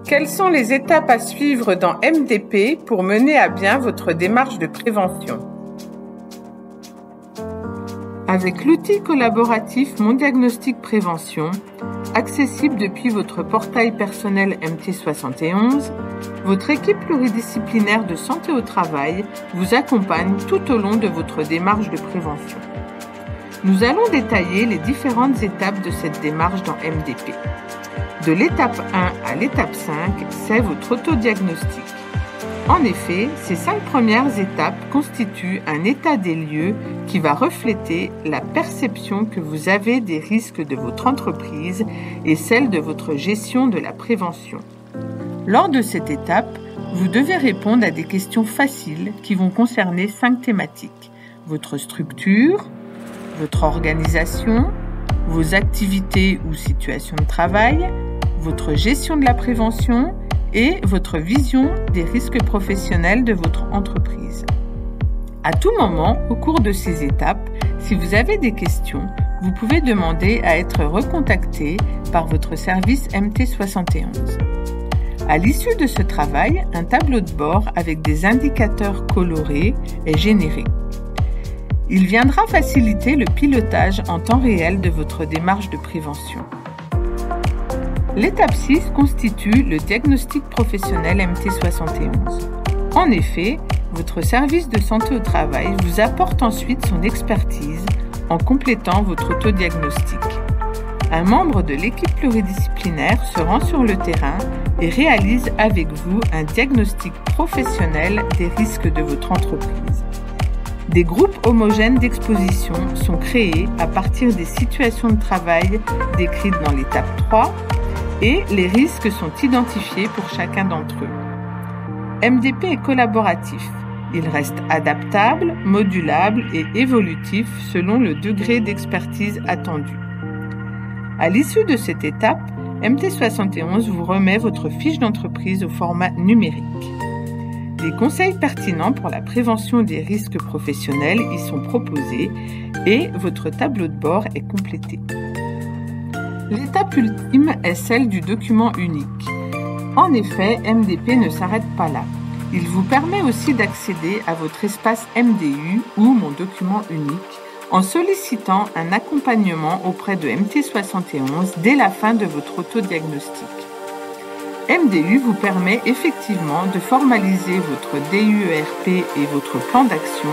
Quelles sont les étapes à suivre dans MDP pour mener à bien votre démarche de prévention? Avec l'outil collaboratif Mon Diagnostic Prévention, accessible depuis votre portail personnel MT71, votre équipe pluridisciplinaire de santé au travail vous accompagne tout au long de votre démarche de prévention. Nous allons détailler les différentes étapes de cette démarche dans MDP. De l'étape 1 à l'étape 5, c'est votre autodiagnostic. En effet, ces 5 premières étapes constituent un état des lieux qui va refléter la perception que vous avez des risques de votre entreprise et celle de votre gestion de la prévention. Lors de cette étape, vous devez répondre à des questions faciles qui vont concerner 5 thématiques: votre structure, votre organisation, vos activités ou situations de travail, votre gestion de la prévention et votre vision des risques professionnels de votre entreprise. À tout moment, au cours de ces étapes, si vous avez des questions, vous pouvez demander à être recontacté par votre service MT71. À l'issue de ce travail, un tableau de bord avec des indicateurs colorés est généré. Il viendra faciliter le pilotage en temps réel de votre démarche de prévention. L'étape 6 constitue le diagnostic professionnel MT71. En effet, votre service de santé au travail vous apporte ensuite son expertise en complétant votre autodiagnostic. Un membre de l'équipe pluridisciplinaire se rend sur le terrain et réalise avec vous un diagnostic professionnel des risques de votre entreprise. Des groupes homogènes d'exposition sont créés à partir des situations de travail décrites dans l'étape 3 et les risques sont identifiés pour chacun d'entre eux. MDP est collaboratif. Il reste adaptable, modulable et évolutif selon le degré d'expertise attendu. À l'issue de cette étape, MT71 vous remet votre fiche d'entreprise au format numérique. Des conseils pertinents pour la prévention des risques professionnels y sont proposés et votre tableau de bord est complété. L'étape ultime est celle du document unique. En effet, MDP ne s'arrête pas là. Il vous permet aussi d'accéder à votre espace MDU ou Mon document unique en sollicitant un accompagnement auprès de MT71 dès la fin de votre autodiagnostic. MDU vous permet effectivement de formaliser votre DUERP et votre plan d'action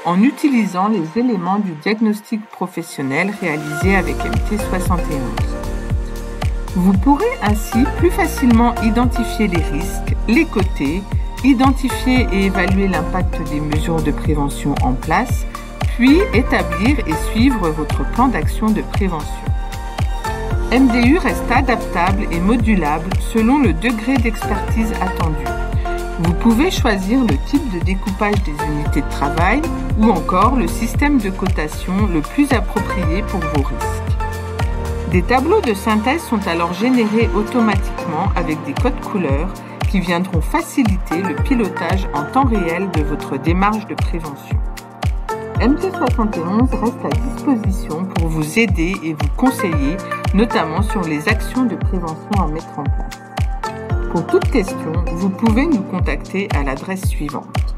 en utilisant les éléments du diagnostic professionnel réalisé avec MT71. Vous pourrez ainsi plus facilement identifier les risques, les coter, identifier et évaluer l'impact des mesures de prévention en place, puis établir et suivre votre plan d'action de prévention. MDU reste adaptable et modulable selon le degré d'expertise attendu. Vous pouvez choisir le type de découpage des unités de travail ou encore le système de cotation le plus approprié pour vos risques. Des tableaux de synthèse sont alors générés automatiquement avec des codes couleurs qui viendront faciliter le pilotage en temps réel de votre démarche de prévention. MT71 reste à disposition pour vous aider et vous conseiller, notamment sur les actions de prévention à mettre en place. Pour toute question, vous pouvez nous contacter à l'adresse suivante.